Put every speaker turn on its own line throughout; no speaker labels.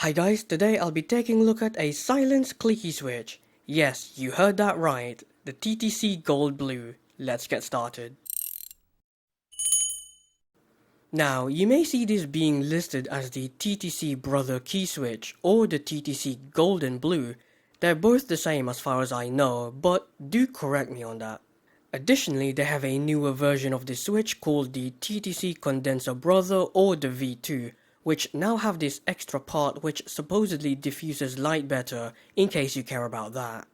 Hi guys, today I'll be taking a look at a silenced clicky switch. Yes, you heard that right, the TTC Gold Blue. Let's get started. Now, you may see this being listed as the TTC Brother Key Switch or the TTC Gold and Blue. They're both the same as far as I know, but do correct me on that. Additionally, they have a newer version of the switch called the TTC Condenser Brother or the V2, which now have this extra part which supposedly diffuses light better, in case you care about that.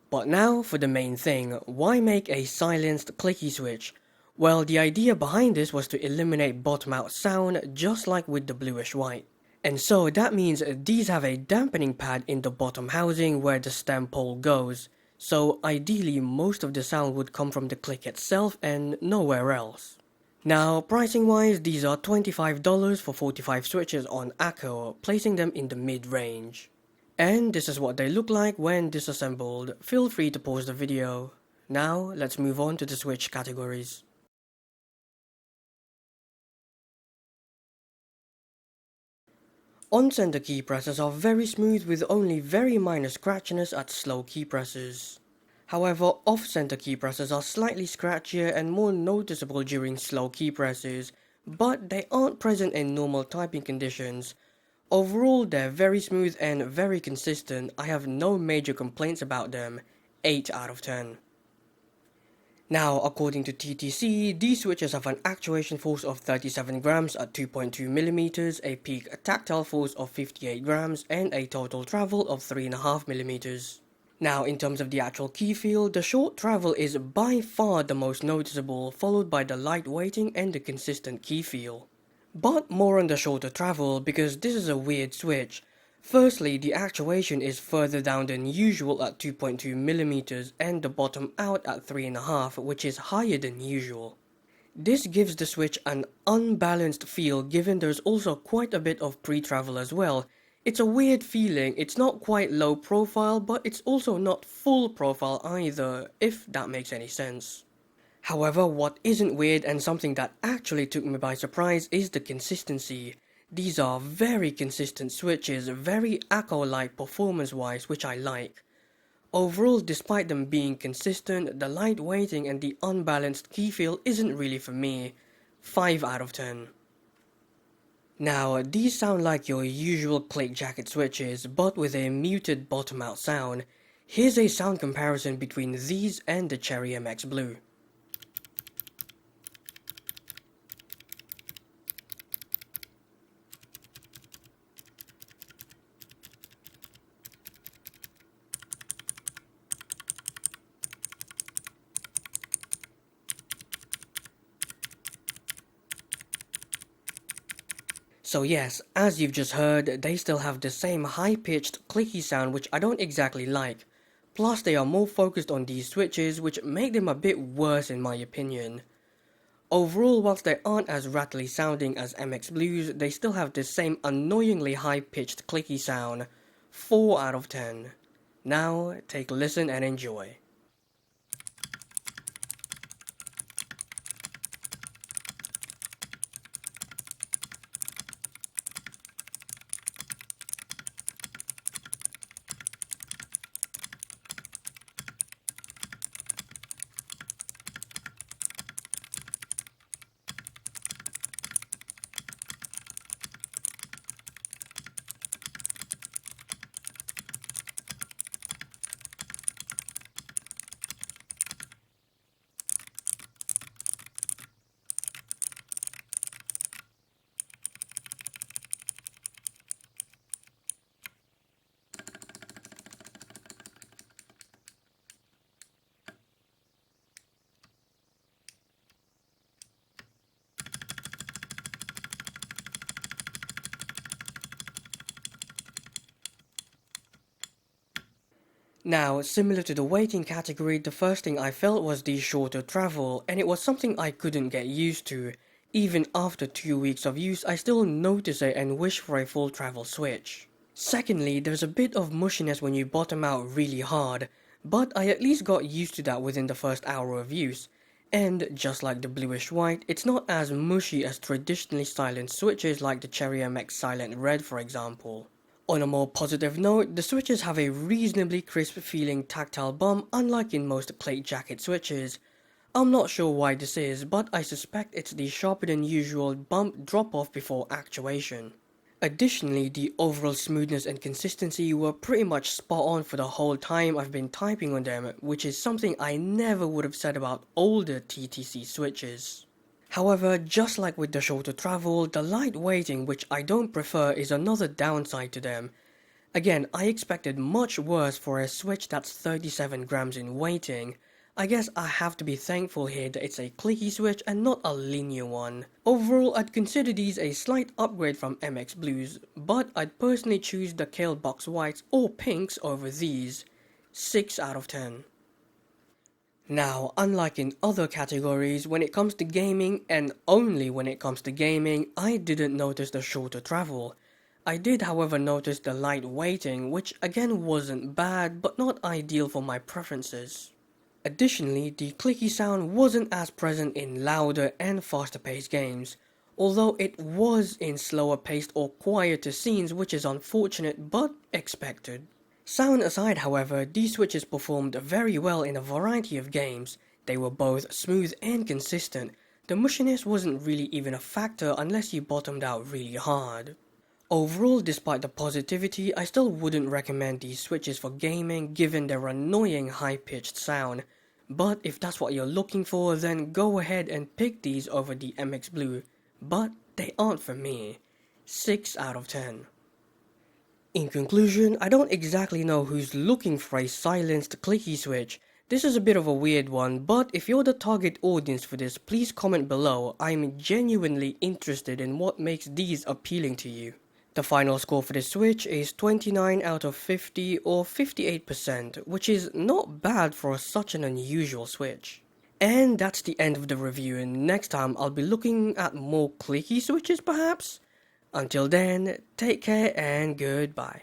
But now for the main thing, why make a silenced clicky switch? Well, the idea behind this was to eliminate bottom out sound just like with the bluish white. And so that means these have a dampening pad in the bottom housing where the stem pole goes. So ideally most of the sound would come from the click itself and nowhere else. Now pricing wise, these are $25 for 45 switches on Acco, placing them in the mid-range. And this is what they look like when disassembled. Feel free to pause the video. Now let's move on to the switch categories. On-center key presses are very smooth with only very minor scratchiness at slow key presses. However, off-center key presses are slightly scratchier and more noticeable during slow key presses, but they aren't present in normal typing conditions. Overall, they're very smooth and very consistent. I have no major complaints about them. 8 out of 10. Now, according to TTC, these switches have an actuation force of 37 grams at 2.2 mm, a peak tactile force of 58 grams, and a total travel of 3.5 mm. Now, in terms of the actual key feel, the short travel is by far the most noticeable, followed by the light weighting and the consistent key feel. But more on the shorter travel, because this is a weird switch. Firstly, the actuation is further down than usual at 2.2 mm and the bottom out at 3.5, which is higher than usual. This gives the switch an unbalanced feel given there's also quite a bit of pre-travel as well. It's a weird feeling, it's not quite low profile, but it's also not full profile either, if that makes any sense. However, what isn't weird and something that actually took me by surprise is the consistency. These are very consistent switches, very Acco-like performance-wise, which I like. Overall, despite them being consistent, the light weighting and the unbalanced key feel isn't really for me. 5 out of 10. Now, these sound like your usual click jacket switches, but with a muted bottom out sound. Here's a sound comparison between these and the Cherry MX Blue. So yes, as you've just heard, they still have the same high-pitched, clicky sound which I don't exactly like. Plus they are more focused on these switches which make them a bit worse in my opinion. Overall, whilst they aren't as rattly sounding as MX Blues, they still have the same annoyingly high-pitched clicky sound. 4 out of 10. Now, take a listen and enjoy. Now, similar to the weighting category, the first thing I felt was the shorter travel, and it was something I couldn't get used to. Even after 2 weeks of use, I still notice it and wish for a full travel switch. Secondly, there's a bit of mushiness when you bottom out really hard, but I at least got used to that within the first hour of use. And just like the bluish white, it's not as mushy as traditionally silent switches like the Cherry MX Silent Red for example. On a more positive note, the switches have a reasonably crisp feeling tactile bump unlike in most plate jacket switches. I'm not sure why this is, but I suspect it's the sharper than usual bump drop off before actuation. Additionally, the overall smoothness and consistency were pretty much spot on for the whole time I've been typing on them, which is something I never would have said about older TTC switches. However, just like with the shorter travel, the light weighting, which I don't prefer, is another downside to them. Again, I expected much worse for a switch that's 37 grams in weighting. I guess I have to be thankful here that it's a clicky switch and not a linear one. Overall, I'd consider these a slight upgrade from MX Blues, but I'd personally choose the Kale Box Whites or Pinks over these. 6 out of 10. Now, unlike in other categories, when it comes to gaming, and only when it comes to gaming, I didn't notice the shorter travel. I did however notice the light weighting, which again wasn't bad, but not ideal for my preferences. Additionally, the clicky sound wasn't as present in louder and faster paced games, although it was in slower paced or quieter scenes, which is unfortunate but expected. Sound aside however, these switches performed very well in a variety of games. They were both smooth and consistent. The mushiness wasn't really even a factor unless you bottomed out really hard. Overall, despite the positivity, I still wouldn't recommend these switches for gaming given their annoying high-pitched sound. But if that's what you're looking for, then go ahead and pick these over the MX Blue. But they aren't for me. 6 out of 10. In conclusion, I don't exactly know who's looking for a silenced clicky switch. This is a bit of a weird one, but if you're the target audience for this, please comment below. I'm genuinely interested in what makes these appealing to you. The final score for this switch is 29 out of 50 or 58%, which is not bad for such an unusual switch. And that's the end of the review, and next time I'll be looking at more clicky switches perhaps? Until then, take care and goodbye.